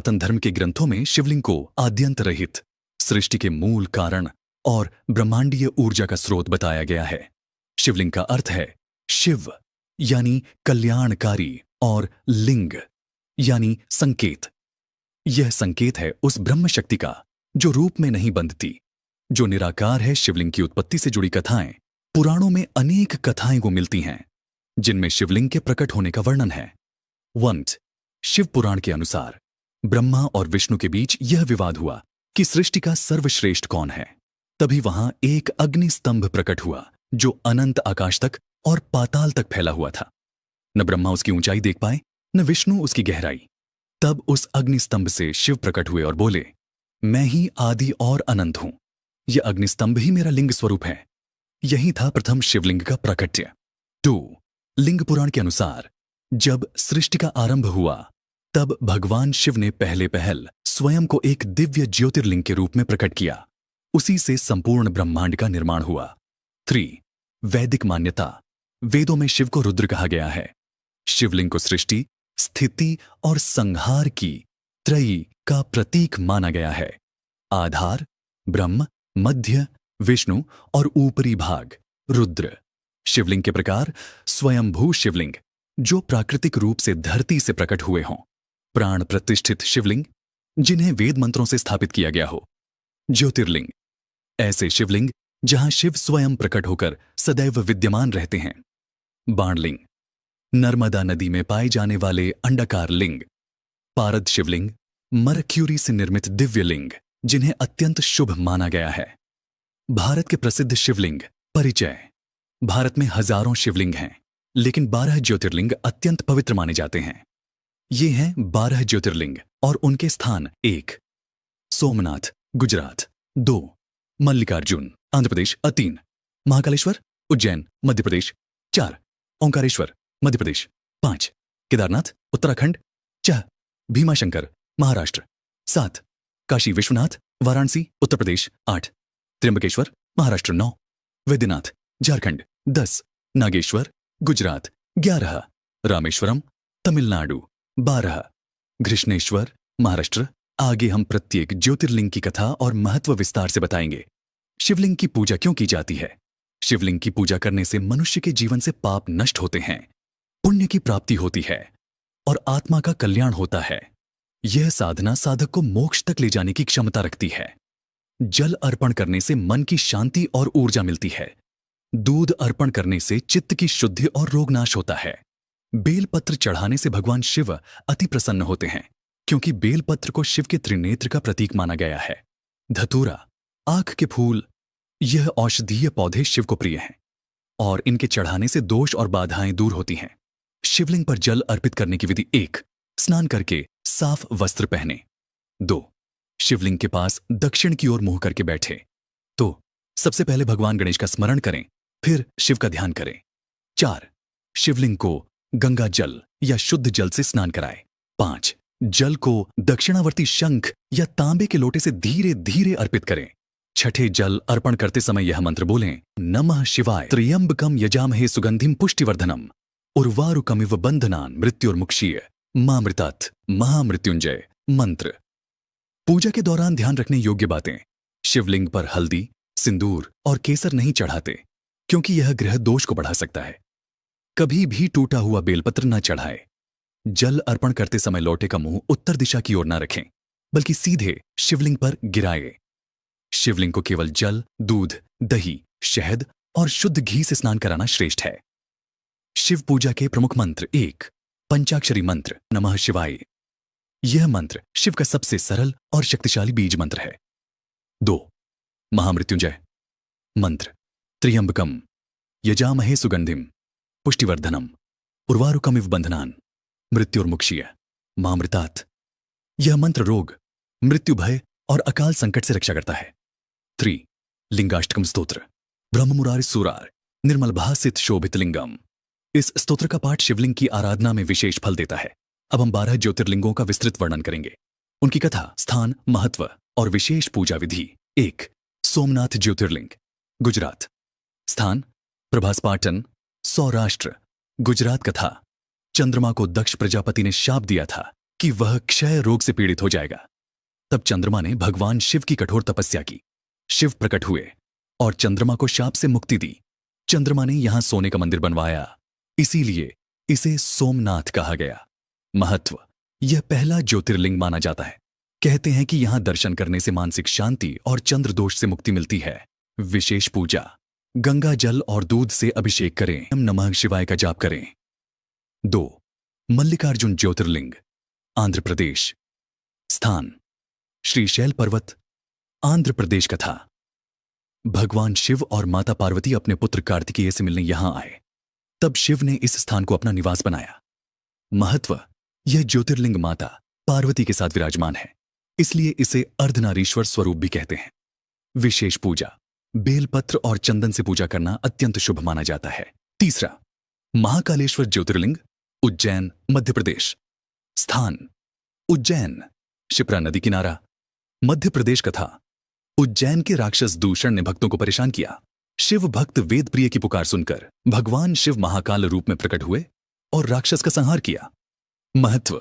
सनातन धर्म के ग्रंथों में शिवलिंग को आद्यंत रहित, सृष्टि के मूल कारण और ब्रह्मांडीय ऊर्जा का स्रोत बताया गया है। शिवलिंग का अर्थ है शिव यानी कल्याणकारी और लिंग यानी संकेत। यह संकेत है उस ब्रह्म शक्ति का जो रूप में नहीं बंधती, जो निराकार है। शिवलिंग की उत्पत्ति से जुड़ी कथाएं पुराणों में अनेक कथाएं को मिलती हैं, जिनमें शिवलिंग के प्रकट होने का वर्णन है। वंश शिव पुराण के अनुसार ब्रह्मा और विष्णु के बीच यह विवाद हुआ कि सृष्टि का सर्वश्रेष्ठ कौन है। तभी वहां एक अग्निस्तंभ प्रकट हुआ जो अनंत आकाश तक और पाताल तक फैला हुआ था। न ब्रह्मा उसकी ऊंचाई देख पाए, न विष्णु उसकी गहराई। तब उस अग्निस्तंभ से शिव प्रकट हुए और बोले, मैं ही आदि और अनंत हूं। यह अग्निस्तंभ ही मेरा लिंग स्वरूप है। यही था प्रथम शिवलिंग का प्राकट्य। 2 लिंग पुराण के अनुसार जब सृष्टि का आरंभ हुआ तब भगवान शिव ने पहले पहल स्वयं को एक दिव्य ज्योतिर्लिंग के रूप में प्रकट किया। उसी से संपूर्ण ब्रह्मांड का निर्माण हुआ। 3 वैदिक मान्यता। वेदों में शिव को रुद्र कहा गया है। शिवलिंग को सृष्टि, स्थिति और संहार की त्रयी का प्रतीक माना गया है। आधार ब्रह्म, मध्य विष्णु और ऊपरी भाग रुद्र। शिवलिंग के प्रकार स्वयंभू शिवलिंग जो प्राकृतिक रूप से धरती से प्रकट हुए हों। प्राण प्रतिष्ठित शिवलिंग जिन्हें वेद मंत्रों से स्थापित किया गया हो। ज्योतिर्लिंग ऐसे शिवलिंग जहां शिव स्वयं प्रकट होकर सदैव विद्यमान रहते हैं। बाणलिंग नर्मदा नदी में पाए जाने वाले अंडाकार लिंग। पारद शिवलिंग मरक्यूरी से निर्मित दिव्य लिंग जिन्हें अत्यंत शुभ माना गया है। भारत के प्रसिद्ध शिवलिंग परिचय। भारत में हजारों शिवलिंग हैं, लेकिन 12 ज्योतिर्लिंग अत्यंत पवित्र माने जाते हैं। ये हैं 12 ज्योतिर्लिंग और उनके स्थान। 1 सोमनाथ गुजरात। 2 मल्लिकार्जुन आंध्र प्रदेश। 3 महाकालेश्वर उज्जैन मध्य प्रदेश। 4 ओंकारेश्वर मध्य प्रदेश। 5 केदारनाथ उत्तराखंड। 6 भीमाशंकर महाराष्ट्र। 7 काशी विश्वनाथ वाराणसी उत्तर प्रदेश। 8 त्र्यंबकेश्वर महाराष्ट्र। 9 वैद्यनाथ झारखंड। 10 नागेश्वर गुजरात। 11 रामेश्वरम तमिलनाडु। 12 घृष्णेश्वर महाराष्ट्र। आगे हम प्रत्येक ज्योतिर्लिंग की कथा और महत्व विस्तार से बताएंगे। शिवलिंग की पूजा क्यों की जाती है? शिवलिंग की पूजा करने से मनुष्य के जीवन से पाप नष्ट होते हैं, पुण्य की प्राप्ति होती है और आत्मा का कल्याण होता है। यह साधना साधक को मोक्ष तक ले जाने की क्षमता रखती है। जल अर्पण करने से मन की शांति और ऊर्जा मिलती है। दूध अर्पण करने से चित्त की शुद्धि और रोगनाश होता है। बेलपत्र चढ़ाने से भगवान शिव अति प्रसन्न होते हैं, क्योंकि बेलपत्र को शिव के त्रिनेत्र का प्रतीक माना गया है। धतूरा आंख के फूल, यह औषधीय पौधे शिव को प्रिय हैं और इनके चढ़ाने से दोष और बाधाएं दूर होती हैं। शिवलिंग पर जल अर्पित करने की विधि। 1 स्नान करके साफ वस्त्र पहने। 2 शिवलिंग के पास दक्षिण की ओर मुंह करके बैठे। तो सबसे पहले भगवान गणेश का स्मरण करें, फिर शिव का ध्यान करें। 4 शिवलिंग को गंगा जल या शुद्ध जल से स्नान कराएं। 5 जल को दक्षिणावर्ती शंख या तांबे के लोटे से धीरे धीरे अर्पित करें। 6ठे जल अर्पण करते समय यह मंत्र बोलें, नमः शिवाय त्र्यंबकम यजामहे सुगंधिम पुष्टिवर्धनम उर्वारुकमिव बंधनान मृत्युर्मुक्षीय मामृतात् महामृत्युंजय मंत्र। पूजा के दौरान ध्यान रखने योग्य बातें। शिवलिंग पर हल्दी, सिंदूर और केसर नहीं चढ़ाते, क्योंकि यह ग्रह दोष को बढ़ा सकता है। कभी भी टूटा हुआ बेलपत्र न चढ़ाए। जल अर्पण करते समय लोटे का मुंह उत्तर दिशा की ओर न रखें, बल्कि सीधे शिवलिंग पर गिराए। शिवलिंग को केवल जल, दूध, दही, शहद और शुद्ध घी से स्नान कराना श्रेष्ठ है। शिव पूजा के प्रमुख मंत्र। 1 पंचाक्षरी मंत्र नमः शिवाय। यह मंत्र शिव का सबसे सरल और शक्तिशाली बीज मंत्र है। 2 महामृत्युंजय मंत्र त्र्यंबकम यजामहे सुगंधिम पुष्टिवर्धनम उर्वारुकमिव बंधनान मृत्युर्मुक्षीय मामृतात्। यह मंत्र रोग, मृत्यु भय और अकाल संकट से रक्षा करता है। 3 लिंगाष्टकम स्तोत्र ब्रह्म मुरारि सुरार निर्मल भासित शोभित लिंगम। इस स्तोत्र का पाठ शिवलिंग की आराधना में विशेष फल देता है। अब हम 12 ज्योतिर्लिंगों का विस्तृत वर्णन करेंगे, उनकी कथा, स्थान, महत्व और विशेष पूजा विधि। 1 सोमनाथ ज्योतिर्लिंग गुजरात। स्थान प्रभासपाटन सौराष्ट्र गुजरात। कथा चंद्रमा को दक्ष प्रजापति ने शाप दिया था कि वह क्षय रोग से पीड़ित हो जाएगा। तब चंद्रमा ने भगवान शिव की कठोर तपस्या की। शिव प्रकट हुए और चंद्रमा को शाप से मुक्ति दी। चंद्रमा ने यहां सोने का मंदिर बनवाया, इसीलिए इसे सोमनाथ कहा गया। महत्व: यह पहला ज्योतिर्लिंग माना जाता है। कहते हैं कि यहां दर्शन करने से मानसिक शांति और चंद्र दोष से मुक्ति मिलती है। विशेष पूजा: गंगा जल और दूध से अभिषेक करें। नमः शिवाय का जाप करें। 2. मल्लिकार्जुन ज्योतिर्लिंग, आंध्र प्रदेश। स्थान: श्रीशैल पर्वत, आंध्र प्रदेश। कथा: भगवान शिव और माता पार्वती अपने पुत्र कार्तिकेय से मिलने यहां आए। तब शिव ने इस स्थान को अपना निवास बनाया। महत्व: यह ज्योतिर्लिंग माता पार्वती के साथ विराजमान है, इसलिए इसे अर्धनारीश्वर स्वरूप भी कहते हैं। विशेष पूजा: बेलपत्र और चंदन से पूजा करना अत्यंत शुभ माना जाता है। 3. महाकालेश्वर ज्योतिर्लिंग, उज्जैन, मध्य प्रदेश। स्थान: उज्जैन, शिप्रा नदी किनारा, मध्य प्रदेश। कथा: उज्जैन के राक्षस दूषण ने भक्तों को परेशान किया। शिव भक्त वेद प्रिय की पुकार सुनकर भगवान शिव महाकाल रूप में प्रकट हुए और राक्षस का संहार किया। महत्व: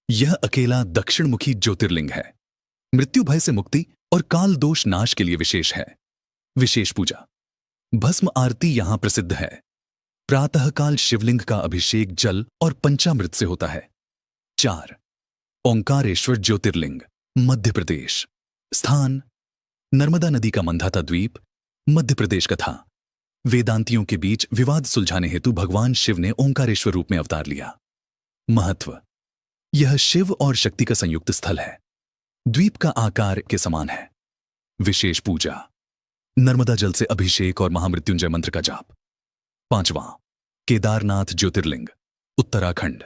यह अकेला दक्षिणमुखी ज्योतिर्लिंग है। मृत्यु भय से मुक्ति और काल दोष नाश के लिए विशेष है। विशेष पूजा: भस्म आरती यहां प्रसिद्ध है। प्रातःकाल शिवलिंग का अभिषेक जल और पंचामृत से होता है। 4. ओंकारेश्वर ज्योतिर्लिंग, मध्य प्रदेश। स्थान: नर्मदा नदी का मंधाता द्वीप, मध्य प्रदेश। कथा: वेदांतियों के बीच विवाद सुलझाने हेतु भगवान शिव ने ओंकारेश्वर रूप में अवतार लिया। महत्व: यह शिव और शक्ति का संयुक्त स्थल है। द्वीप का आकार के समान है। विशेष पूजा: नर्मदा जल से अभिषेक और महामृत्युंजय मंत्र का जाप। 5. केदारनाथ ज्योतिर्लिंग, उत्तराखंड।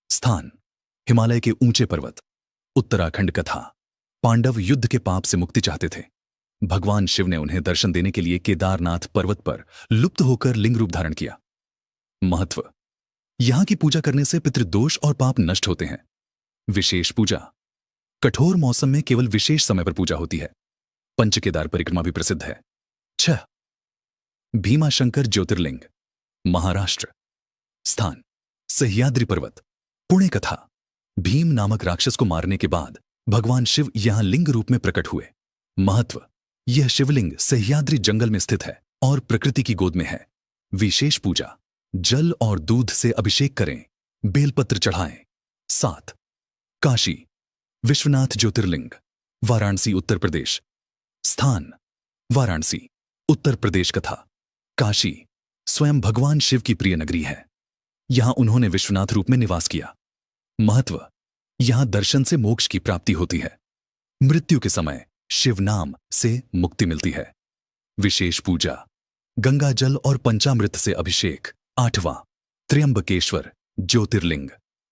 स्थान: हिमालय के ऊंचे पर्वत, उत्तराखंड। कथा: पांडव युद्ध के पाप से मुक्ति चाहते थे। भगवान शिव ने उन्हें दर्शन देने के लिए केदारनाथ पर्वत पर लुप्त होकर लिंग रूप धारण किया। महत्व: यहां की पूजा करने से पितृदोष और पाप नष्ट होते हैं। विशेष पूजा: कठोर मौसम में केवल विशेष समय पर पूजा होती है। पंच केदार परिक्रमा भी प्रसिद्ध है। 6. भीमाशंकर ज्योतिर्लिंग, महाराष्ट्र। स्थान: सह्याद्री पर्वत, पुणे। कथा: भीम नामक राक्षस को मारने के बाद भगवान शिव यहां लिंग रूप में प्रकट हुए। महत्व: यह शिवलिंग सह्याद्री जंगल में स्थित है और प्रकृति की गोद में है। विशेष पूजा: जल और दूध से अभिषेक करें, बेलपत्र चढ़ाएं। 7. काशी विश्वनाथ ज्योतिर्लिंग, वाराणसी, उत्तर प्रदेश। स्थान: वाराणसी, उत्तर प्रदेश। कथा: काशी स्वयं भगवान शिव की प्रिय नगरी है। यहां उन्होंने विश्वनाथ रूप में निवास किया। महत्व: यहां दर्शन से मोक्ष की प्राप्ति होती है। मृत्यु के समय शिव नाम से मुक्ति मिलती है। विशेष पूजा: गंगा जल और पंचामृत से अभिषेक। 8. त्र्यंबकेश्वर ज्योतिर्लिंग,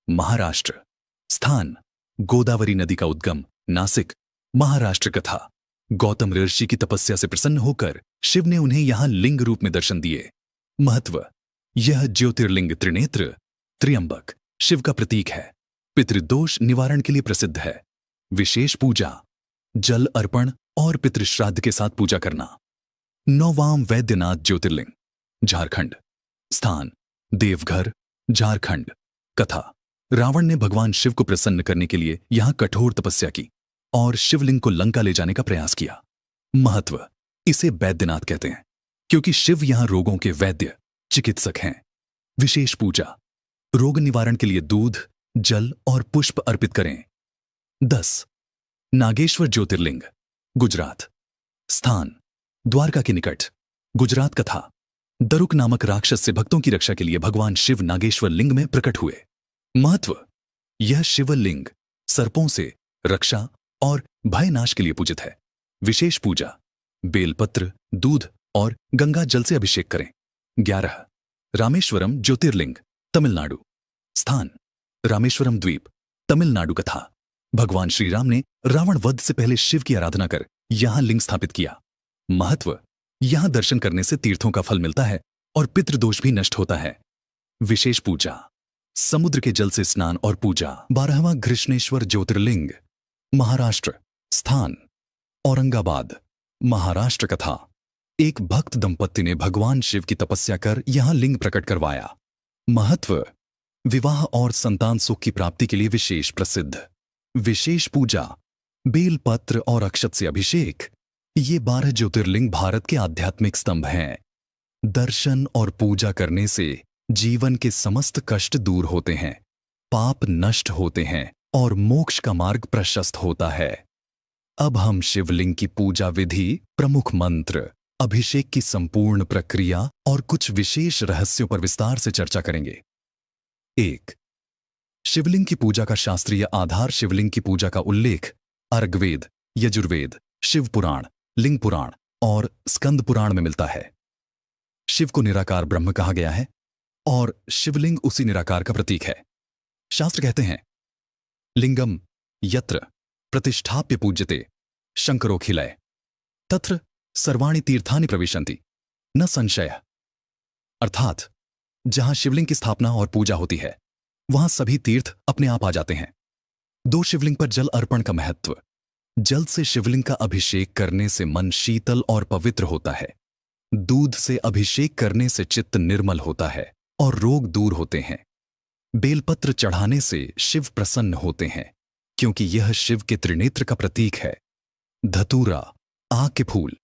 महाराष्ट्र। स्थान: गोदावरी नदी का उद्गम, नासिक, महाराष्ट्र। कथा: गौतम ऋषि की तपस्या से प्रसन्न होकर शिव ने उन्हें यहां लिंग रूप में दर्शन दिए। महत्व: यह ज्योतिर्लिंग त्रिनेत्र, त्र्यंबक, शिव का प्रतीक है। पितृदोष निवारण के लिए प्रसिद्ध है। विशेष पूजा: जल अर्पण और पितृश्राद्ध के साथ पूजा करना। 9. वैद्यनाथ ज्योतिर्लिंग, झारखंड। स्थान: देवघर, झारखंड। कथा: रावण ने भगवान शिव को प्रसन्न करने के लिए यहां कठोर तपस्या की और शिवलिंग को लंका ले जाने का प्रयास किया। महत्व: इसे वैद्यनाथ कहते हैं क्योंकि शिव यहां रोगों के वैद्य, चिकित्सक हैं। विशेष पूजा: रोग निवारण के लिए दूध, जल और पुष्प अर्पित करें। 10. नागेश्वर ज्योतिर्लिंग, गुजरात। स्थान: द्वारका के निकट, गुजरात। कथा: दरुक नामक राक्षस से भक्तों की रक्षा के लिए भगवान शिव नागेश्वर लिंग में प्रकट हुए। महत्व: यह शिवलिंग सर्पों से रक्षा और भय नाश के लिए पूजित है। विशेष पूजा: बेलपत्र, दूध और गंगा जल से अभिषेक करें। 11. रामेश्वरम ज्योतिर्लिंग, तमिलनाडु। स्थान: रामेश्वरम द्वीप, तमिलनाडु। कथा: भगवान श्री राम ने रावण वध से पहले शिव की आराधना कर यहां लिंग स्थापित किया। महत्व: यहां दर्शन करने से तीर्थों का फल मिलता है और पितृदोष भी नष्ट होता है। विशेष पूजा: समुद्र के जल से स्नान और पूजा। 12वां घृष्णेश्वर ज्योतिर्लिंग, महाराष्ट्र। स्थान: औरंगाबाद, महाराष्ट्र। कथा: एक भक्त दंपत्ति ने भगवान शिव की तपस्या कर यहां लिंग प्रकट करवाया। महत्व: विवाह और संतान सुख की प्राप्ति के लिए विशेष प्रसिद्ध। विशेष पूजा, बेलपत्र और अक्षत से अभिषेक। ये 12 ज्योतिर्लिंग भारत के आध्यात्मिक स्तंभ हैं। दर्शन और पूजा करने से जीवन के समस्त कष्ट दूर होते हैं, पाप नष्ट होते हैं और मोक्ष का मार्ग प्रशस्त होता है। अब हम शिवलिंग की पूजा विधि, प्रमुख मंत्र, अभिषेक की संपूर्ण प्रक्रिया और कुछ विशेष रहस्यों पर विस्तार से चर्चा करेंगे। 1. शिवलिंग की पूजा का शास्त्रीय आधार। शिवलिंग की पूजा का उल्लेख अर्ग्वेद, यजुर्वेद, शिव पुराण, लिंग पुराण और स्कंद पुराण में मिलता है। शिव को निराकार ब्रह्म कहा गया है और शिवलिंग उसी निराकार का प्रतीक है। शास्त्र कहते हैं, लिंगम यत्र प्रतिष्ठाप्य पूज्यते शंकरोखिलय तत्र सर्वाणि तीर्थानि प्रविशन्ति न संशय। अर्थात जहां शिवलिंग की स्थापना और पूजा होती है वहां सभी तीर्थ अपने आप आ जाते हैं। 2. शिवलिंग पर जल अर्पण का महत्व। जल से शिवलिंग का अभिषेक करने से मन शीतल और पवित्र होता है। दूध से अभिषेक करने से चित्त निर्मल होता है और रोग दूर होते हैं। बेलपत्र चढ़ाने से शिव प्रसन्न होते हैं क्योंकि यह शिव के त्रिनेत्र का प्रतीक है। धतूरा, आग के फूल,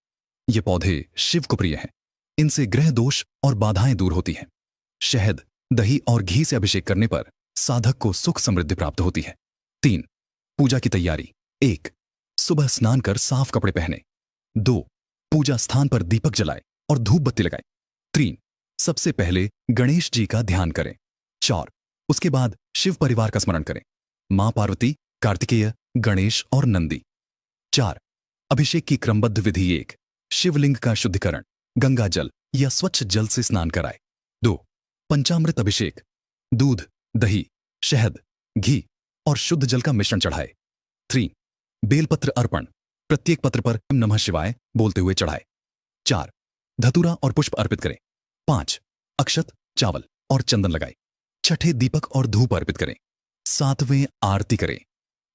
ये पौधे शिव को प्रिय हैं। इनसे ग्रह दोष और बाधाएं दूर होती हैं। शहद, दही और घी से अभिषेक करने पर साधक को सुख समृद्धि प्राप्त होती है। 3. पूजा की तैयारी। 1. सुबह स्नान कर साफ कपड़े पहने। 2. पूजा स्थान पर दीपक जलाए और धूप बत्ती लगाए। 3. सबसे पहले गणेश जी का ध्यान करें। 4. उसके बाद शिव परिवार का स्मरण करें, मां पार्वती, कार्तिकेय, गणेश और नंदी। 4. अभिषेक की क्रमबद्ध विधि। 1. शिवलिंग का शुद्धिकरण, गंगा जल या स्वच्छ जल से स्नान कराए। 2. पंचामृत अभिषेक, दूध, दही, शहद, घी और शुद्ध जल का मिश्रण चढ़ाए। 3. बेलपत्र अर्पण, प्रत्येक पत्र पर नमः शिवाय बोलते हुए चढ़ाए। 4. धतूरा और पुष्प अर्पित करें। 5. अक्षत, चावल और चंदन लगाए। 6. दीपक और धूप अर्पित करें। 7. आरती करें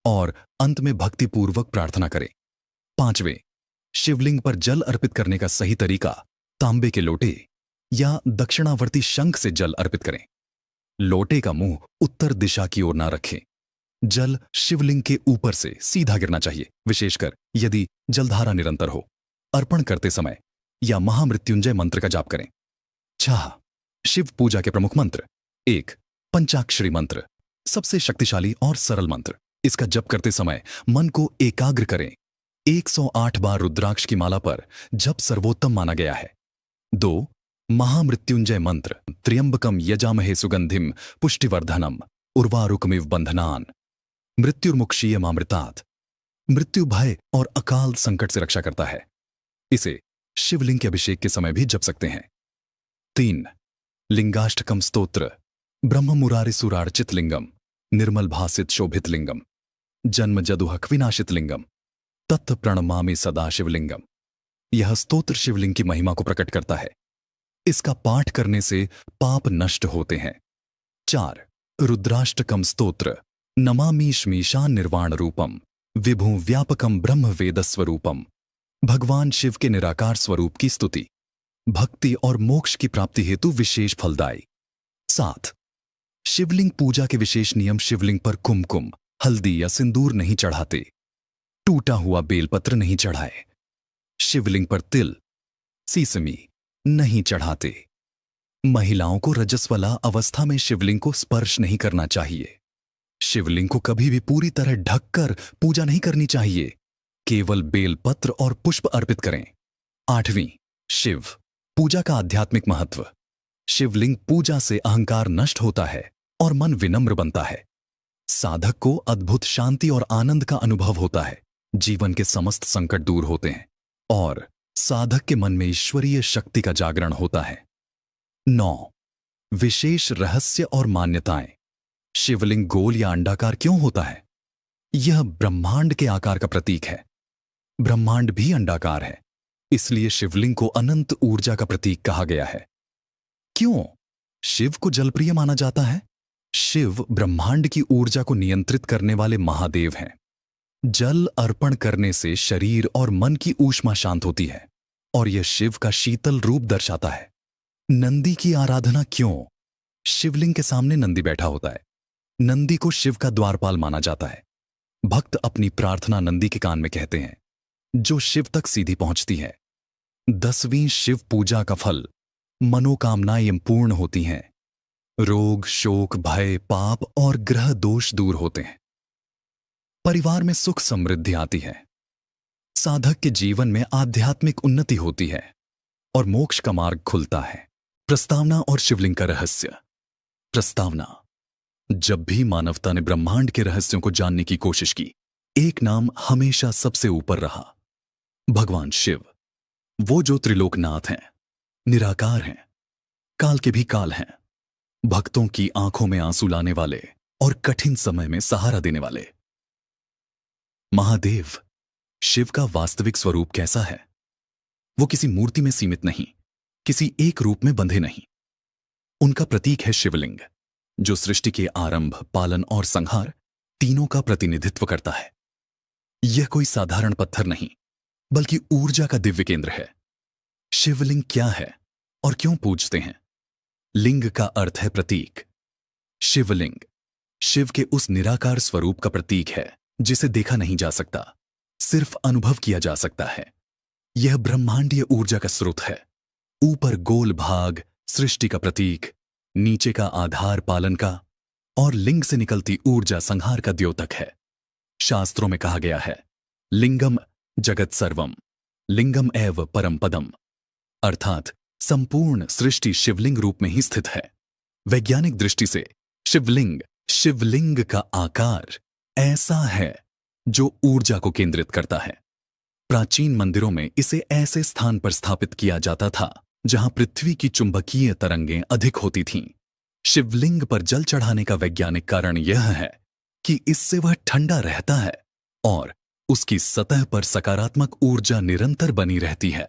और अंत में भक्तिपूर्वक प्रार्थना करें। 5. शिवलिंग पर जल अर्पित करने का सही तरीका, तांबे के लोटे या दक्षिणावर्ती शंख से जल अर्पित करें। लोटे का मुंह उत्तर दिशा की ओर ना रखें। जल शिवलिंग के ऊपर से सीधा गिरना चाहिए, विशेषकर यदि जलधारा निरंतर हो। अर्पण करते समय या महामृत्युंजय मंत्र का जाप करें। 6. शिव पूजा के प्रमुख मंत्र। 1. पंचाक्षरी मंत्र, सबसे शक्तिशाली और सरल मंत्र। इसका जप करते समय मन को एकाग्र करें। 108 बार रुद्राक्ष की माला पर जप सर्वोत्तम माना गया है। 2. महामृत्युंजय मंत्र, त्र्यंबकम यजामहे सुगंधिम पुष्टिवर्धनम उर्वारुकमिव बंधनान मृत्युर्मुक्षीयमामृतात्। मृत्यु, भय और अकाल संकट से रक्षा करता है। इसे शिवलिंग के अभिषेक के समय भी जप सकते हैं। 3. लिंगाष्टकम स्तोत्र, ब्रह्म मुरारि सुरार्चित लिंगम, निर्मल भासित शोभित लिंगम, जन्म जदुहक विनाशित लिंगम, तत् प्रणमामि सदा शिवलिंगम। यह स्तोत्र शिवलिंग की महिमा को प्रकट करता है। इसका पाठ करने से पाप नष्ट होते हैं। 4. रुद्राष्टकम स्तोत्र, नमामीश्मीशान निर्वाण रूपम, विभु व्यापकम ब्रह्म वेद स्वरूपम। भगवान शिव के निराकार स्वरूप की स्तुति, भक्ति और मोक्ष की प्राप्ति हेतु विशेष फलदायी। 7. शिवलिंग पूजा के विशेष नियम। शिवलिंग पर कुमकुम, हल्दी या सिंदूर नहीं चढ़ाते। टूटा हुआ बेलपत्र नहीं चढ़ाए। शिवलिंग पर तिल, सीसमी नहीं चढ़ाते। महिलाओं को रजस्वला अवस्था में शिवलिंग को स्पर्श नहीं करना चाहिए। शिवलिंग को कभी भी पूरी तरह ढककर पूजा नहीं करनी चाहिए। केवल बेलपत्र और पुष्प अर्पित करें। 8. शिव पूजा का आध्यात्मिक महत्व। शिवलिंग पूजा से अहंकार नष्ट होता है और मन विनम्र बनता है। साधक को अद्भुत शांति और आनंद का अनुभव होता है। जीवन के समस्त संकट दूर होते हैं और साधक के मन में ईश्वरीय शक्ति का जागरण होता है। 9. विशेष रहस्य और मान्यताएं। शिवलिंग गोल या अंडाकार क्यों होता है? यह ब्रह्मांड के आकार का प्रतीक है। ब्रह्मांड भी अंडाकार है, इसलिए शिवलिंग को अनंत ऊर्जा का प्रतीक कहा गया है। क्यों शिव को जलप्रिय माना जाता है? शिव ब्रह्मांड की ऊर्जा को नियंत्रित करने वाले महादेव हैं। जल अर्पण करने से शरीर और मन की ऊष्मा शांत होती है और यह शिव का शीतल रूप दर्शाता है। नंदी की आराधना क्यों? शिवलिंग के सामने नंदी बैठा होता है। नंदी को शिव का द्वारपाल माना जाता है। भक्त अपनी प्रार्थना नंदी के कान में कहते हैं, जो शिव तक सीधी पहुंचती है। 10वीं शिव पूजा का फल, मनोकामनाएं पूर्ण होती हैं। रोग, शोक, भय, पाप और ग्रह दोष दूर होते हैं। परिवार में सुख समृद्धि आती है। साधक के जीवन में आध्यात्मिक उन्नति होती है और मोक्ष का मार्ग खुलता है। प्रस्तावना और शिवलिंग का रहस्य। प्रस्तावना। जब भी मानवता ने ब्रह्मांड के रहस्यों को जानने की कोशिश की, एक नाम हमेशा सबसे ऊपर रहा, भगवान शिव। वो जो त्रिलोकनाथ हैं, निराकार हैं, काल के भी काल हैं, भक्तों की आंखों में आंसू लाने वाले और कठिन समय में सहारा देने वाले। महादेव, शिव का वास्तविक स्वरूप कैसा है? वो किसी मूर्ति में सीमित नहीं, किसी एक रूप में बंधे नहीं। उनका प्रतीक है शिवलिंग, जो सृष्टि के आरंभ, पालन और संहार तीनों का प्रतिनिधित्व करता है। यह कोई साधारण पत्थर नहीं, बल्कि ऊर्जा का दिव्य केंद्र है। शिवलिंग क्या है और क्यों पूजते हैं? लिंग का अर्थ है प्रतीक। शिवलिंग शिव के उस निराकार स्वरूप का प्रतीक है जिसे देखा नहीं जा सकता, सिर्फ अनुभव किया जा सकता है। यह ब्रह्मांडीय ऊर्जा का स्रोत है। ऊपर गोल भाग सृष्टि का प्रतीक, नीचे का आधार पालन का, और लिंग से निकलती ऊर्जा संहार का द्योतक है। शास्त्रों में कहा गया है, लिंगम जगत सर्वम, लिंगम एव परम पदम, अर्थात संपूर्ण सृष्टि शिवलिंग रूप में ही स्थित है। वैज्ञानिक दृष्टि से शिवलिंग का आकार ऐसा है जो ऊर्जा को केंद्रित करता है। प्राचीन मंदिरों में इसे ऐसे स्थान पर स्थापित किया जाता था जहां पृथ्वी की चुंबकीय तरंगें अधिक होती थीं। शिवलिंग पर जल चढ़ाने का वैज्ञानिक कारण यह है कि इससे वह ठंडा रहता है और उसकी सतह पर सकारात्मक ऊर्जा निरंतर बनी रहती है।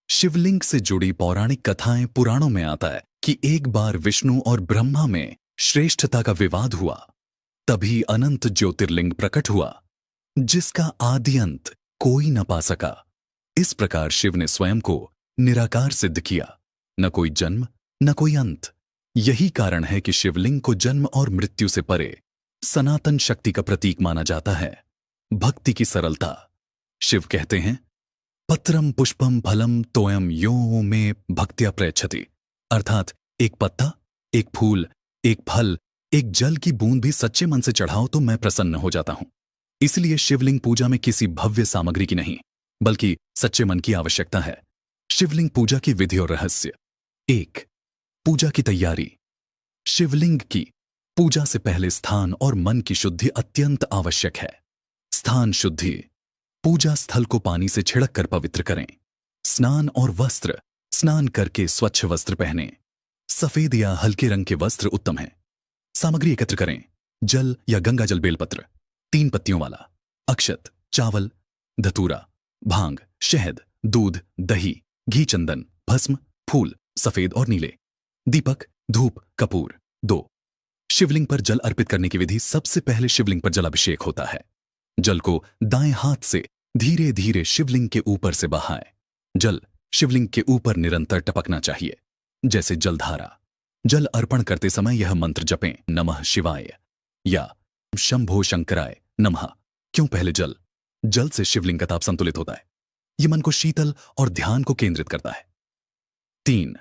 शिवलिंग से जुड़ी पौराणिक कथाएं पुराणों में आता है कि एक बार विष्णु और ब्रह्मा में श्रेष्ठता का विवाद हुआ। तभी अनंत ज्योतिर्लिंग प्रकट हुआ, जिसका आदि अंत कोई न पा सका। इस प्रकार शिव ने स्वयं को निराकार सिद्ध किया, न कोई जन्म न कोई अंत। यही कारण है कि शिवलिंग को जन्म और मृत्यु से परे सनातन शक्ति का प्रतीक माना जाता है। भक्ति की सरलता। शिव कहते हैं, पत्रम पुष्पम फलम तोयम यो में भक्त्या प्रयच्छति, अर्थात एक पत्ता, एक फूल, एक फल, एक जल की बूंद भी सच्चे मन से चढ़ाओ तो मैं प्रसन्न हो जाता हूं। इसलिए शिवलिंग पूजा में किसी भव्य सामग्री की नहीं, बल्कि सच्चे मन की आवश्यकता है। शिवलिंग पूजा की विधि और रहस्य। 1. पूजा की तैयारी। शिवलिंग की पूजा से पहले स्थान और मन की शुद्धि अत्यंत आवश्यक है। स्थान शुद्धि। पूजा स्थल को पानी से छिड़क कर पवित्र करें। स्नान और वस्त्र। स्नान करके स्वच्छ वस्त्र पहनें। सफेद या हल्के रंग के वस्त्र उत्तम हैं। सामग्री एकत्र करें। जल या गंगाजल बेलपत्र 3 पत्तियों वाला, अक्षत, चावल, धतूरा, भांग, शहद, दूध, दही, घी, चंदन, भस्म, फूल सफेद और नीले, दीपक, धूप, कपूर। 2. शिवलिंग पर जल अर्पित करने की विधि। सबसे पहले शिवलिंग पर जलाभिषेक होता है। जल को दाएं हाथ से धीरे धीरे शिवलिंग के ऊपर से बहाएं। जल शिवलिंग के ऊपर निरंतर टपकना चाहिए, जैसे जलधारा। जल अर्पण करते समय यह मंत्र जपें, नमः शिवाय या शंभो शंकराय नमः। क्यों पहले जल? जल से शिवलिंग का ताप संतुलित होता है। यह मन को शीतल और ध्यान को केंद्रित करता है। 3.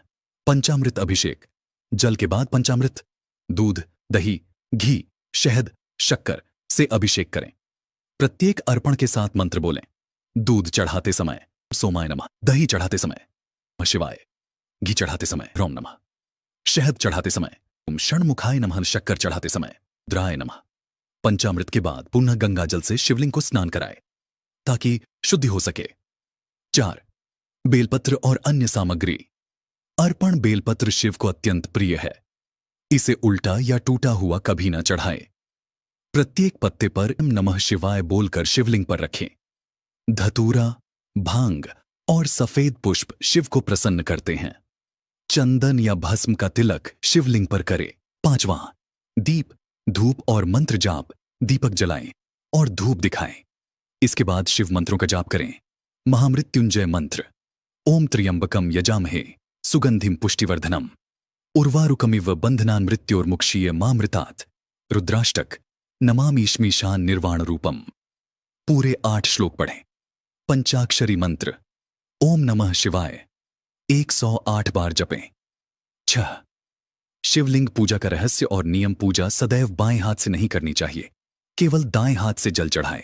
पंचामृत अभिषेक। जल के बाद पंचामृत, दूध, दही, घी, शहद, शक्कर से अभिषेक करें। प्रत्येक अर्पण के साथ मंत्र बोलें। दूध चढ़ाते समय सोमाय नमः, दही चढ़ाते समय नमः शिवाय, घी चढ़ाते समय रोम नमः, शहद चढ़ाते समय ओम षण्मुखाय नमः, शक्कर चढ़ाते समय द्राय नमः। पंचामृत के बाद पुनः गंगा जल से शिवलिंग को स्नान कराएं ताकि शुद्धि हो सके। 4. बेलपत्र और अन्य सामग्री। अर्पण बेलपत्र शिव को अत्यंत प्रिय है। इसे उल्टा या टूटा हुआ कभी न चढ़ाएं। प्रत्येक पत्ते पर नमः शिवाय बोलकर शिवलिंग पर रखें। धतूरा, भांग और सफेद पुष्प शिव को प्रसन्न करते हैं। चंदन या भस्म का तिलक शिवलिंग पर करें। 5वां, दीप, धूप और मंत्र जाप। दीपक जलाएं और धूप दिखाएं। इसके बाद शिव मंत्रों का जाप करें। महामृत्युंजय मंत्र, ओम त्र्यंबकम यजामहे सुगंधिम पुष्टिवर्धनम, उर्वारुकमिव बंधनान मृत्योर्मुक्षीय मामृतात्। रुद्राष्टक नमामीश्मीशान निर्वाण रूपम। पूरे 8 श्लोक पढ़ें। पंचाक्षरी मंत्र ओम नमः शिवाय 108 बार जपें। 6. शिवलिंग पूजा का रहस्य और नियम। पूजा सदैव बाएं हाथ से नहीं करनी चाहिए, केवल दाएं हाथ से जल चढ़ाएं।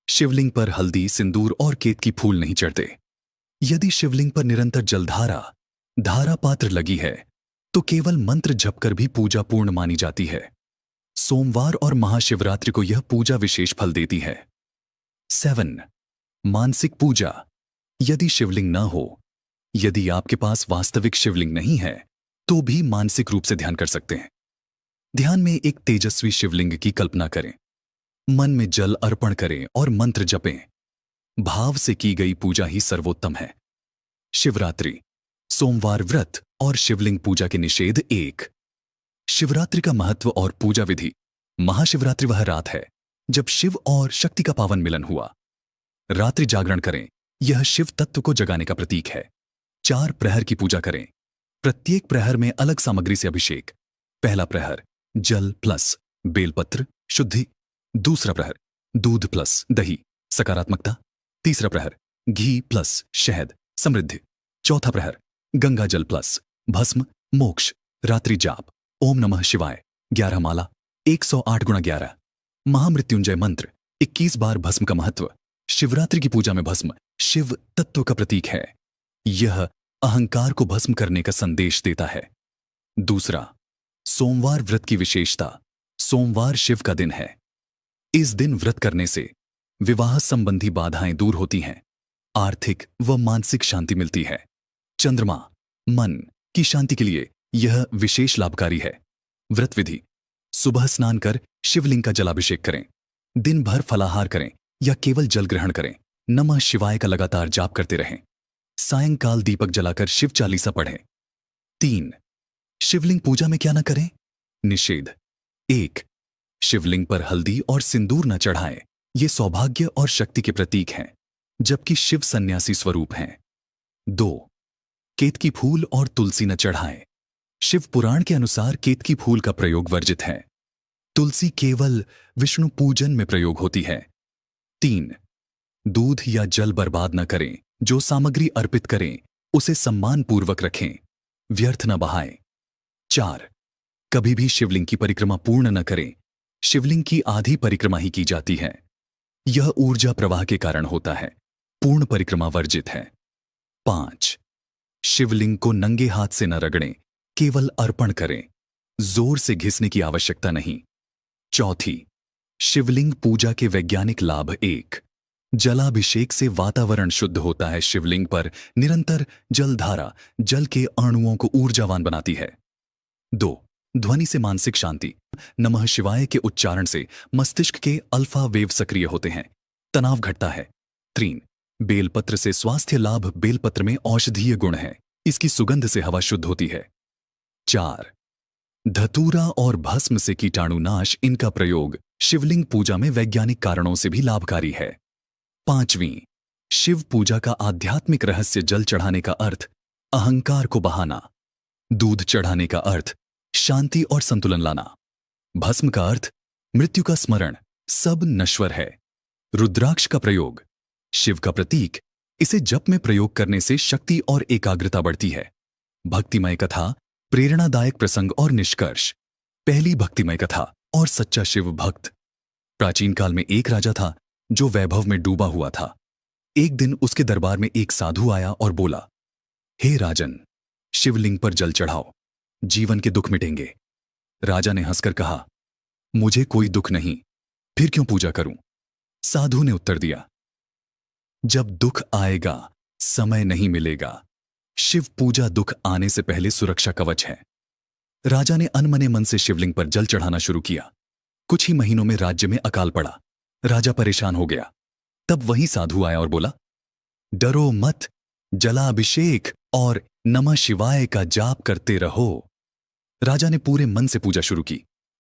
शिवलिंग पर हल्दी, सिंदूर और केतकी फूल नहीं चढ़ते। यदि शिवलिंग पर निरंतर धारा पात्र लगी है तो केवल मंत्र जप कर भी पूजा पूर्ण मानी जाती है। सोमवार और महाशिवरात्रि को यह पूजा विशेष फल देती है। 7. मानसिक पूजा। यदि शिवलिंग न हो, यदि आपके पास वास्तविक शिवलिंग नहीं है तो भी मानसिक रूप से ध्यान कर सकते हैं। ध्यान में एक तेजस्वी शिवलिंग की कल्पना करें, मन में जल अर्पण करें और मंत्र जपें। भाव से की गई पूजा ही सर्वोत्तम है। शिवरात्रि, सोमवार व्रत और शिवलिंग पूजा के निषेध। 1. शिवरात्रि का महत्व और पूजा विधि। महाशिवरात्रि वह रात है जब शिव और शक्ति का पावन मिलन हुआ। रात्रि जागरण करें, यह शिव तत्व को जगाने का प्रतीक है। 4 प्रहर की पूजा करें, प्रत्येक प्रहर में अलग सामग्री से अभिषेक। पहला प्रहर जल प्लस बेलपत्र शुद्धि। दूसरा प्रहर दूध प्लस दही सकारात्मकता। तीसरा प्रहर घी प्लस शहद समृद्धि। चौथा प्रहर गंगा जल प्लस भस्म मोक्ष। रात्रि जाप ओम नमः शिवाय 11 माला 108 गुणा 11। महामृत्युंजय मंत्र 21 बार। भस्म का महत्व। शिवरात्रि की पूजा में भस्म शिव तत्व का प्रतीक है। यह अहंकार को भस्म करने का संदेश देता है। दूसरा, सोमवार व्रत की विशेषता। सोमवार शिव का दिन है। इस दिन व्रत करने से विवाह संबंधी बाधाएं दूर होती हैं, आर्थिक व मानसिक शांति मिलती है। चंद्रमा, मन की शांति के लिए यह विशेष लाभकारी है। व्रत विधि: सुबह स्नान कर शिवलिंग का जलाभिषेक करें। दिन भर फलाहार करें या केवल जल ग्रहण करें। नमः शिवाय का लगातार जाप करते रहें। सायंकाल दीपक जलाकर शिव चालीसा पढ़ें। 3. शिवलिंग पूजा में क्या न करें? निषेध। 1. शिवलिंग पर हल्दी और सिंदूर न चढ़ाएं, ये सौभाग्य और शक्ति के प्रतीक हैं, जबकि शिव सन्यासी स्वरूप हैं। 2. केतकी फूल और तुलसी न चढ़ाएं। शिव पुराण के अनुसार केतकी फूल का प्रयोग वर्जित है। तुलसी केवल विष्णु पूजन में प्रयोग होती है। 3. दूध या जल बर्बाद न करें। जो सामग्री अर्पित करें उसे सम्मानपूर्वक रखें, व्यर्थ न बहाएं। 4. कभी भी शिवलिंग की परिक्रमा पूर्ण न करें। शिवलिंग की आधी परिक्रमा ही की जाती है। यह ऊर्जा प्रवाह के कारण होता है। पूर्ण परिक्रमा वर्जित है। 5. शिवलिंग को नंगे हाथ से न रगड़ें, केवल अर्पण करें। जोर से घिसने की आवश्यकता नहीं। 4. शिवलिंग पूजा के वैज्ञानिक लाभ। 1. जलाभिषेक से वातावरण शुद्ध होता है। शिवलिंग पर निरंतर जलधारा जल के अणुओं को ऊर्जावान बनाती है। 2. ध्वनि से मानसिक शांति। नमः शिवाय के उच्चारण से मस्तिष्क के अल्फा वेव सक्रिय होते हैं, तनाव घटता है। 3. बेलपत्र से स्वास्थ्य लाभ। बेलपत्र में औषधीय गुण है, इसकी सुगंध से हवा शुद्ध होती है। 4. धतूरा और भस्म से कीटाणुनाश। इनका प्रयोग शिवलिंग पूजा में वैज्ञानिक कारणों से भी लाभकारी है। 5वीं, शिव पूजा का आध्यात्मिक रहस्य। जल चढ़ाने का अर्थ अहंकार को बहाना। दूध चढ़ाने का अर्थ शांति और संतुलन लाना। भस्म का अर्थ मृत्यु का स्मरण, सब नश्वर है। रुद्राक्ष का प्रयोग शिव का प्रतीक। इसे जप में प्रयोग करने से शक्ति और एकाग्रता बढ़ती है। भक्तिमय कथा, प्रेरणादायक प्रसंग और निष्कर्ष। पहली भक्तिमय कथा और सच्चा शिव भक्त। प्राचीन काल में एक राजा था जो वैभव में डूबा हुआ था। एक दिन उसके दरबार में एक साधु आया और बोला, हे राजन, शिवलिंग पर जल चढ़ाओ, जीवन के दुख मिटेंगे। राजा ने हंसकर कहा, मुझे कोई दुख नहीं, फिर क्यों पूजा करूं? साधु ने उत्तर दिया, जब दुख आएगा समय नहीं मिलेगा। शिव पूजा दुख आने से पहले सुरक्षा कवच है। राजा ने अनमने मन से शिवलिंग पर जल चढ़ाना शुरू किया। कुछ ही महीनों में राज्य में अकाल पड़ा। राजा परेशान हो गया। तब वही साधु आया और बोला, डरो मत, जलाभिषेक और नमः शिवाय का जाप करते रहो। राजा ने पूरे मन से पूजा शुरू की।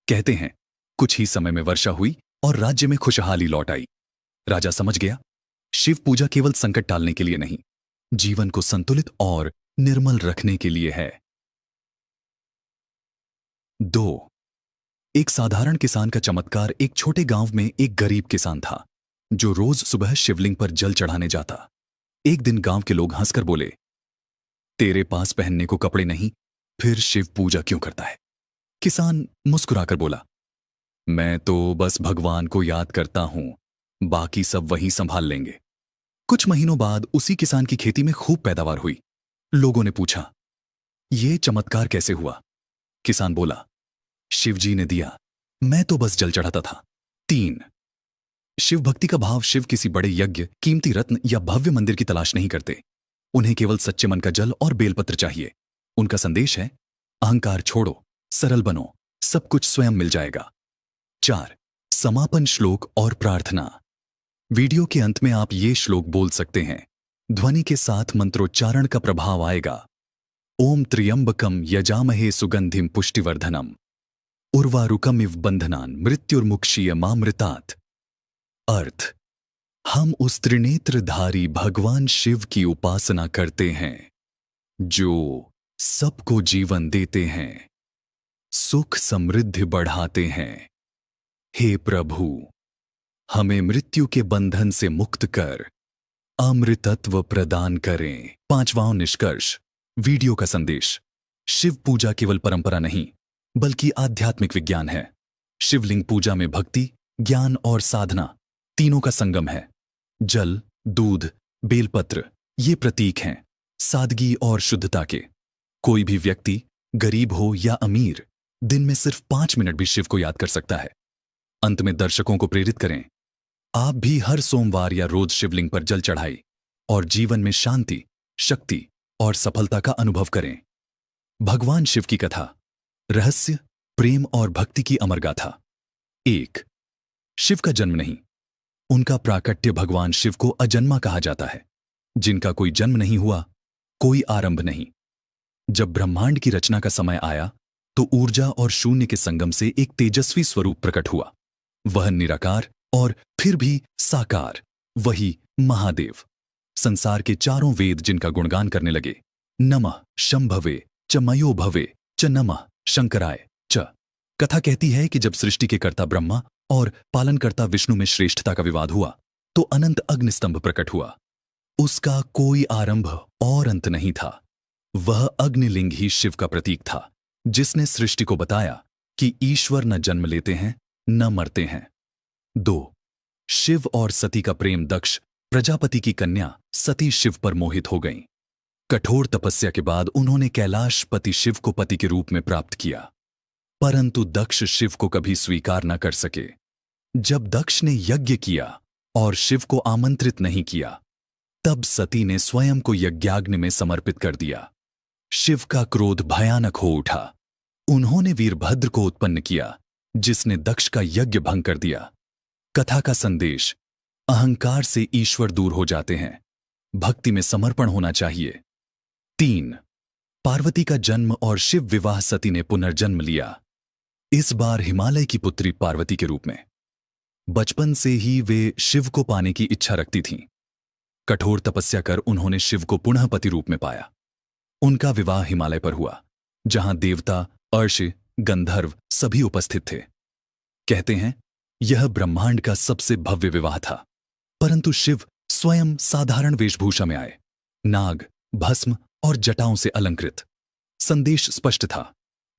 कहते हैं कुछ ही समय में वर्षा हुई और राज्य में खुशहाली लौट आई। राजा समझ गया, शिव पूजा केवल संकट टालने के लिए नहीं, जीवन को संतुलित और निर्मल रखने के लिए है। 2। एक साधारण किसान का चमत्कार। एक छोटे गांव में एक गरीब किसान था जो रोज सुबह शिवलिंग पर जल चढ़ाने जाता। एक दिन गांव के लोग हंसकर बोले, तेरे पास पहनने को कपड़े नहीं, फिर शिव पूजा क्यों करता है? किसान मुस्कुराकर बोला, मैं तो बस भगवान को याद करता हूं, बाकी सब वही संभाल लेंगे। कुछ महीनों बाद उसी किसान की खेती में खूब पैदावार हुई। लोगों ने पूछा, ये चमत्कार कैसे हुआ? किसान बोला, शिवजी ने दिया, मैं तो बस जल चढ़ाता था। 3। शिव भक्ति का भाव। शिव किसी बड़े यज्ञ, कीमती रत्न या भव्य मंदिर की तलाश नहीं करते। उन्हें केवल सच्चे मन का जल और बेलपत्र चाहिए। उनका संदेश है, अहंकार छोड़ो, सरल बनो, सब कुछ स्वयं मिल जाएगा। 4। समापन श्लोक और प्रार्थना। वीडियो के अंत में आप ये श्लोक बोल सकते हैं। ध्वनि के साथ मंत्रोच्चारण का प्रभाव आएगा। ओम त्र्यंबकम यजामहे सुगंधिम पुष्टिवर्धनम उर्वारुकमिव बंधनान मृत्युर्मुक्षीयमामृतात्। अर्थ, हम उस त्रिनेत्रधारी भगवान शिव की उपासना करते हैं जो सबको जीवन देते हैं, सुख समृद्धि बढ़ाते हैं। हे प्रभु, हमें मृत्यु के बंधन से मुक्त कर अमृतत्व प्रदान करें। 5वां निष्कर्ष, वीडियो का संदेश। शिव पूजा केवल परंपरा नहीं बल्कि आध्यात्मिक विज्ञान है। शिवलिंग पूजा में भक्ति, ज्ञान और साधना तीनों का संगम है। जल, दूध, बेलपत्र ये प्रतीक हैं सादगी और शुद्धता के। कोई भी व्यक्ति, गरीब हो या अमीर, दिन में सिर्फ 5 मिनट भी शिव को याद कर सकता है। अंत में दर्शकों को प्रेरित करें, आप भी हर सोमवार या रोज शिवलिंग पर जल चढ़ाएं और जीवन में शांति, शक्ति और सफलता का अनुभव करें। भगवान शिव की कथा, रहस्य, प्रेम और भक्ति की अमर गाथा। 1। शिव का जन्म नहीं, उनका प्राकट्य। भगवान शिव को अजन्मा कहा जाता है, जिनका कोई जन्म नहीं हुआ, कोई आरंभ नहीं। जब ब्रह्मांड की रचना का समय आया तो ऊर्जा और शून्य के संगम से एक तेजस्वी स्वरूप प्रकट हुआ। वह निराकार और फिर भी साकार, वही महादेव। संसार के चारों वेद जिनका गुणगान करने लगे, नमः शंभवे च मयो भवे च नमः शंकराय च। कथा कहती है कि जब सृष्टि के कर्ता ब्रह्मा और पालनकर्ता विष्णु में श्रेष्ठता का विवाद हुआ तो अनंत अग्निस्तंभ प्रकट हुआ। उसका कोई आरंभ और अंत नहीं था। वह अग्निलिंग ही शिव का प्रतीक था, जिसने सृष्टि को बताया कि ईश्वर न जन्म लेते हैं न मरते हैं। 2। शिव और सती का प्रेम। दक्ष, प्रजापति की कन्या सती शिव पर मोहित हो गईं। कठोर तपस्या के बाद उन्होंने कैलाशपति शिव को पति के रूप में प्राप्त किया, परंतु दक्ष शिव को कभी स्वीकार न कर सके। जब दक्ष ने यज्ञ किया और शिव को आमंत्रित नहीं किया, तब सती ने स्वयं को यज्ञाग्नि में समर्पित कर दिया। शिव का क्रोध भयानक हो उठा। उन्होंने वीरभद्र को उत्पन्न किया, जिसने दक्ष का यज्ञ भंग कर दिया। कथा का संदेश, अहंकार से ईश्वर दूर हो जाते हैं, भक्ति में समर्पण होना चाहिए। 3। पार्वती का जन्म और शिव विवाह। सती ने पुनर्जन्म लिया, इस बार हिमालय की पुत्री पार्वती के रूप में। बचपन से ही वे शिव को पाने की इच्छा रखती थीं। कठोर तपस्या कर उन्होंने शिव को पुनः पति रूप में पाया। उनका विवाह हिमालय पर हुआ, जहां देवता, अर्ष, गंधर्व सभी उपस्थित थे। कहते हैं यह ब्रह्मांड का सबसे भव्य विवाह था, परंतु शिव स्वयं साधारण वेशभूषा में आए, नाग, भस्म और जटाओं से अलंकृत। संदेश स्पष्ट था,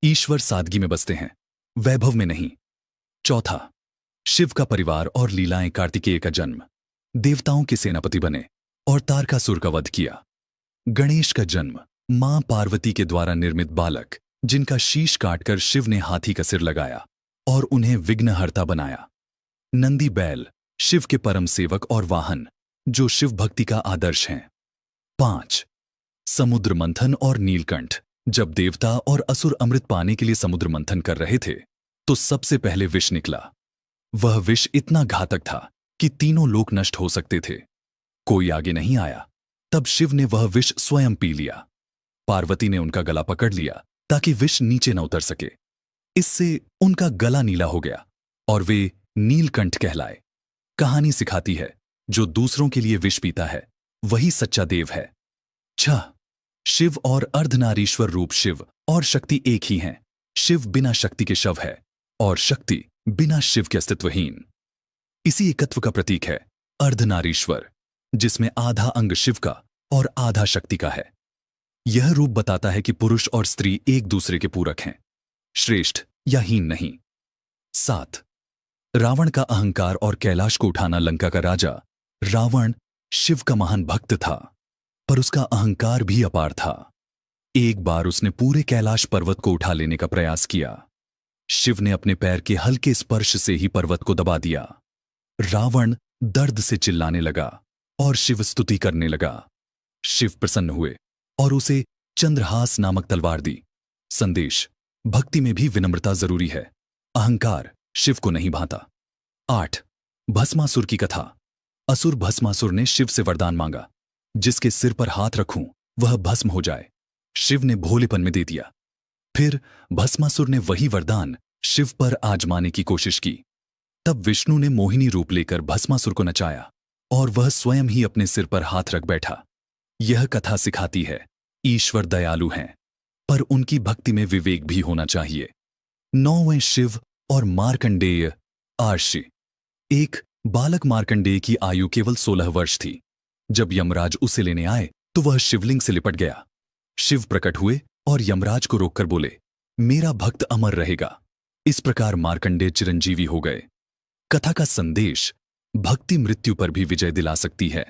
ईश्वर सादगी में बसते हैं, वैभव में नहीं। 4। शिव का परिवार और लीलाएं। कार्तिकेय का जन्म, देवताओं के सेनापति बने और तारकासुर का वध किया। गणेश का जन्म, मां पार्वती के द्वारा निर्मित बालक, जिनका शीश काटकर शिव ने हाथी का सिर लगाया और उन्हें विघ्नहर्ता बनाया। नंदी बैल, शिव के परम सेवक और वाहन, जो शिव भक्ति का आदर्श हैं। 5। समुद्र मंथन और नीलकंठ। जब देवता और असुर अमृत पाने के लिए समुद्र मंथन कर रहे थे तो सबसे पहले विष निकला। वह विष इतना घातक था कि तीनों लोक नष्ट हो सकते थे। कोई आगे नहीं आया, तब शिव ने वह विष स्वयं पी लिया। पार्वती ने उनका गला पकड़ लिया ताकि विष नीचे न उतर सके। इससे उनका गला नीला हो गया और वे नीलकंठ कहलाए। कहानी सिखाती है, जो दूसरों के लिए विष पीता है वही सच्चा देव है। 6। शिव और अर्धनारीश्वर रूप। शिव और शक्ति एक ही हैं, शिव बिना शक्ति के शव है और शक्ति बिना शिव के अस्तित्वहीन। इसी एकत्व का प्रतीक है अर्धनारीश्वर, जिसमें आधा अंग शिव का और आधा शक्ति का है। यह रूप बताता है कि पुरुष और स्त्री एक दूसरे के पूरक हैं, श्रेष्ठ या हीन नहीं। 7. रावण का अहंकार और कैलाश को उठाना। लंका का राजा रावण शिव का महान भक्त था, पर उसका अहंकार भी अपार था। एक बार उसने पूरे कैलाश पर्वत को उठा लेने का प्रयास किया। शिव ने अपने पैर के हल्के स्पर्श से ही पर्वत को दबा दिया। रावण दर्द से चिल्लाने लगा और शिव स्तुति करने लगा। शिव प्रसन्न हुए और उसे चंद्रहास नामक तलवार दी। संदेश: भक्ति में भी विनम्रता जरूरी है, अहंकार शिव को नहीं भाता। 8. भस्मासुर की कथा। असुर भस्मासुर ने शिव से वरदान मांगा, जिसके सिर पर हाथ रखूं वह भस्म हो जाए। शिव ने भोलेपन में दे दिया। फिर भस्मासुर ने वही वरदान शिव पर आजमाने की कोशिश की। तब विष्णु ने मोहिनी रूप लेकर भस्मासुर को नचाया और वह स्वयं ही अपने सिर पर हाथ रख बैठा। यह कथा सिखाती है ईश्वर दयालु हैं, पर उनकी भक्ति में विवेक भी होना चाहिए। 9वें शिव और मार्कंडेय आर्षि। एक बालक मार्कंडेय की आयु केवल 16 वर्ष थी। जब यमराज उसे लेने आए तो वह शिवलिंग से लिपट गया। शिव प्रकट हुए और यमराज को रोककर बोले, मेरा भक्त अमर रहेगा। इस प्रकार मार्कंडेय चिरंजीवी हो गए। कथा का संदेश: भक्ति मृत्यु पर भी विजय दिला सकती है।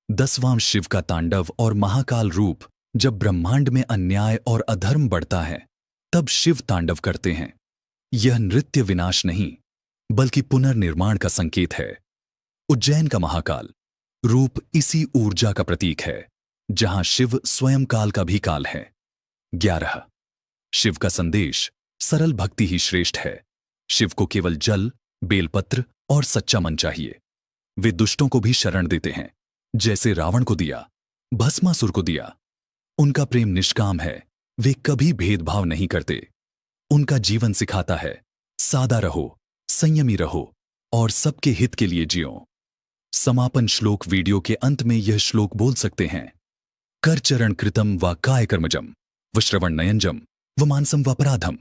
10वां शिव का तांडव और महाकाल रूप। जब ब्रह्मांड में अन्याय और अधर्म बढ़ता है, तब शिव तांडव करते हैं। यह नृत्य विनाश नहीं, बल्कि पुनर्निर्माण का संकेत है। उज्जैन का महाकाल रूप इसी ऊर्जा का प्रतीक है, जहां शिव स्वयं काल का भी काल है। 11. शिव का संदेश: सरल भक्ति ही श्रेष्ठ है। शिव को केवल जल, बेलपत्र और सच्चा मन चाहिए। वे दुष्टों को भी शरण देते हैं, जैसे रावण को दिया, भस्मासुर को दिया। उनका प्रेम निष्काम है, वे कभी भेदभाव नहीं करते। उनका जीवन सिखाता है सादा रहो, संयमी रहो और सबके हित के लिए जियो। समापन श्लोक। वीडियो के अंत में यह श्लोक बोल सकते हैं: कर चरण कृतम व काय कर्मजम व श्रवण नयंजम व मानसम वपराधम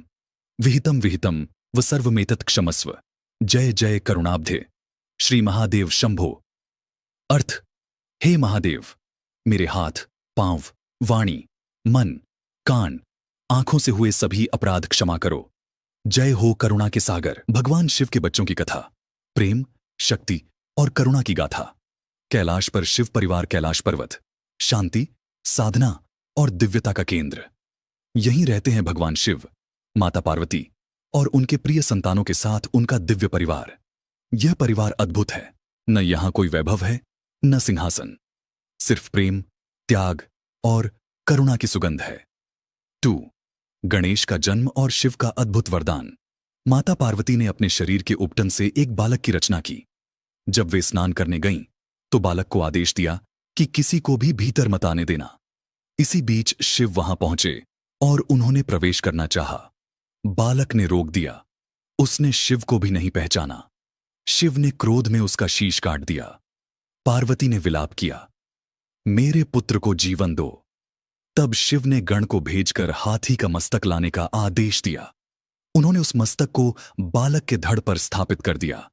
विहितम विहितम व सर्वमेतत् क्षमस्व। जय जय करुणाब्धे श्री महादेव शंभो। अर्थ: हे महादेव, मेरे हाथ, पांव, वाणी, मन, कान, आंखों से हुए सभी अपराध क्षमा करो। जय हो करुणा के सागर। भगवान शिव के बच्चों की कथा। प्रेम, शक्ति और करुणा की गाथा। कैलाश पर शिव परिवार। कैलाश पर्वत शांति, साधना और दिव्यता का केंद्र। यहीं रहते हैं भगवान शिव, माता पार्वती और उनके प्रिय संतानों के साथ उनका दिव्य परिवार। यह परिवार अद्भुत है। न यहां कोई वैभव है, न सिंहासन, सिर्फ प्रेम, त्याग और करुणा की सुगंध है। 2. गणेश का जन्म और शिव का अद्भुत वरदान। माता पार्वती ने अपने शरीर के उपटन से एक बालक की रचना की। जब वे स्नान करने गईं, तो बालक को आदेश दिया कि किसी को भी भीतर मत आने देना। इसी बीच शिव वहां पहुंचे और उन्होंने प्रवेश करना चाहा। बालक ने रोक दिया। उसने शिव को भी नहीं पहचाना। शिव ने क्रोध में उसका शीश काट दिया। पार्वती ने विलाप किया, मेरे पुत्र को जीवन दो। तब शिव ने गण को भेजकर हाथी का मस्तक लाने का आदेश दिया। उन्होंने उस मस्तक को बालक के धड़ पर स्थापित कर दिया।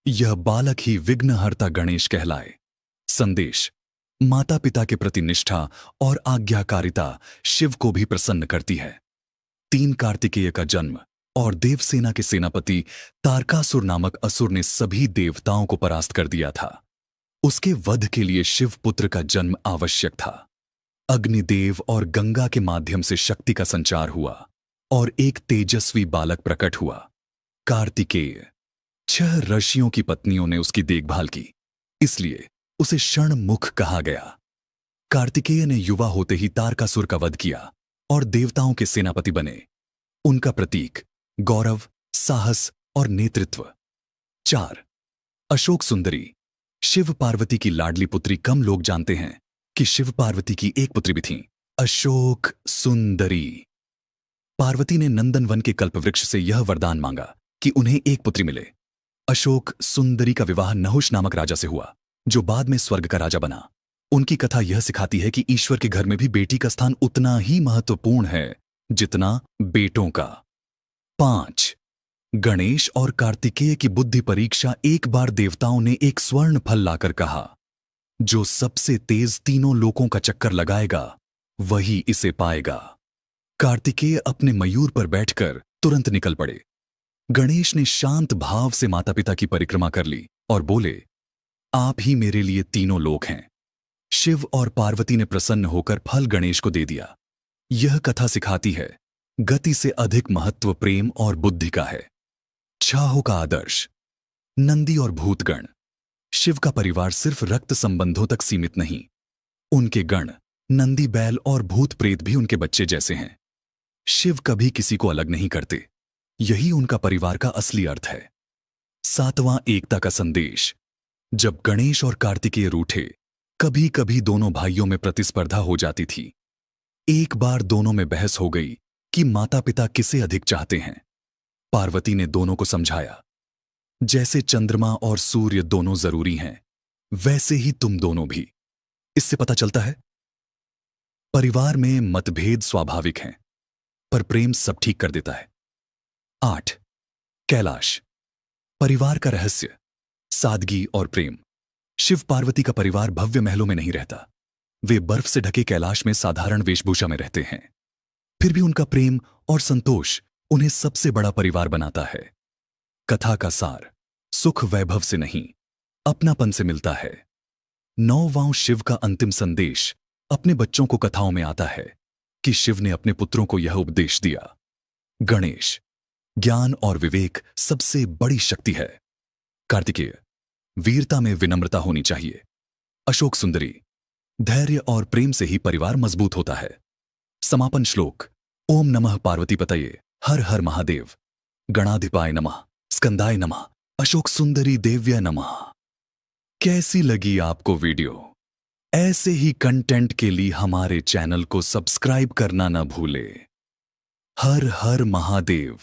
यह बालक ही विघ्नहर्ता गणेश कहलाए। संदेश: माता पिता के प्रति निष्ठा और आज्ञाकारिता शिव को भी प्रसन्न करती है। 3 कार्तिकेय का जन्म और देवसेना के सेनापति तारकासुर नामक असुर ने सभी देवताओं को परास्त कर दिया था। उसके वध के लिए शिव पुत्र का जन्म आवश्यक था। अग्निदेव और गंगा के माध्यम से शक्ति का संचार हुआ और एक तेजस्वी बालक प्रकट हुआ, कार्तिकेय। 6 ऋषियों की पत्नियों ने उसकी देखभाल की, इसलिए उसे षणमुख कहा गया। कार्तिकेय ने युवा होते ही तारकासुर का वध किया और देवताओं के सेनापति बने। उनका प्रतीक गौरव, साहस और नेतृत्व। 4. अशोक सुंदरी। शिव पार्वती की लाडली पुत्री। कम लोग जानते हैं कि शिव पार्वती की एक पुत्री भी थी, अशोक सुंदरी। पार्वती ने नंदनवन के कल्पवृक्ष से यह वरदान मांगा कि उन्हें एक पुत्री मिले। अशोक सुंदरी का विवाह नहुष नामक राजा से हुआ, जो बाद में स्वर्ग का राजा बना। उनकी कथा यह सिखाती है कि ईश्वर के घर में भी बेटी का स्थान उतना ही महत्वपूर्ण है जितना बेटों का। 5. गणेश और कार्तिकेय की बुद्धि परीक्षा। एक बार देवताओं ने एक स्वर्ण फल लाकर कहा, जो सबसे तेज तीनों लोकों का चक्कर लगाएगा वही इसे पाएगा। कार्तिकेय अपने मयूर पर बैठकर तुरंत निकल पड़े। गणेश ने शांत भाव से माता पिता की परिक्रमा कर ली और बोले, आप ही मेरे लिए तीनों लोक हैं। शिव और पार्वती ने प्रसन्न होकर फल गणेश को दे दिया। यह कथा सिखाती है, गति से अधिक महत्व प्रेम और बुद्धि का है। 6 का आदर्श। नंदी और भूतगण। शिव का परिवार सिर्फ रक्त संबंधों तक सीमित नहीं। उनके गण नंदी, बैल और भूत प्रेत भी उनके बच्चे जैसे हैं। शिव कभी किसी को अलग नहीं करते। यही उनका परिवार का असली अर्थ है। 7वां एकता का संदेश। जब गणेश और कार्तिकेय रूठे, कभी कभी दोनों भाइयों में प्रतिस्पर्धा हो जाती थी। एक बार दोनों में बहस हो गई कि माता पिता किसे अधिक चाहते हैं। पार्वती ने दोनों को समझाया, जैसे चंद्रमा और सूर्य दोनों जरूरी हैं, वैसे ही तुम दोनों भी। इससे पता चलता है, परिवार में मतभेद स्वाभाविक हैं, पर प्रेम सब ठीक कर देता है। 8. कैलाश। परिवार का रहस्य। सादगी और प्रेम। शिव पार्वती का परिवार भव्य महलों में नहीं रहता। वे बर्फ से ढके कैलाश में साधारण वेशभूषा में रहते हैं। फिर भी उनका प्रेम और संतोष उन्हें सबसे बड़ा परिवार बनाता है। कथा का सार। सुख वैभव से नहीं, अपनापन से मिलता है। 9वां शिव का अंतिम संदेश अपने बच्चों को कथाओं में आता है कि शिव ने अपने पुत्रों को यह उपदेश दिया। गणेश, ज्ञान और विवेक सबसे बड़ी शक्ति है। कार्तिकेय, वीरता में विनम्रता होनी चाहिए। अशोक सुंदरी, धैर्य और प्रेम से ही परिवार मजबूत होता है। समापन श्लोक। ओम नमः पार्वतीपतये, हर हर महादेव, गणाधिपाय नमः, स्कंदाय नमः, अशोक सुंदरी देव्य नमः। कैसी लगी आपको वीडियो? ऐसे ही कंटेंट के लिए हमारे चैनल को सब्सक्राइब करना न भूले। हर हर महादेव।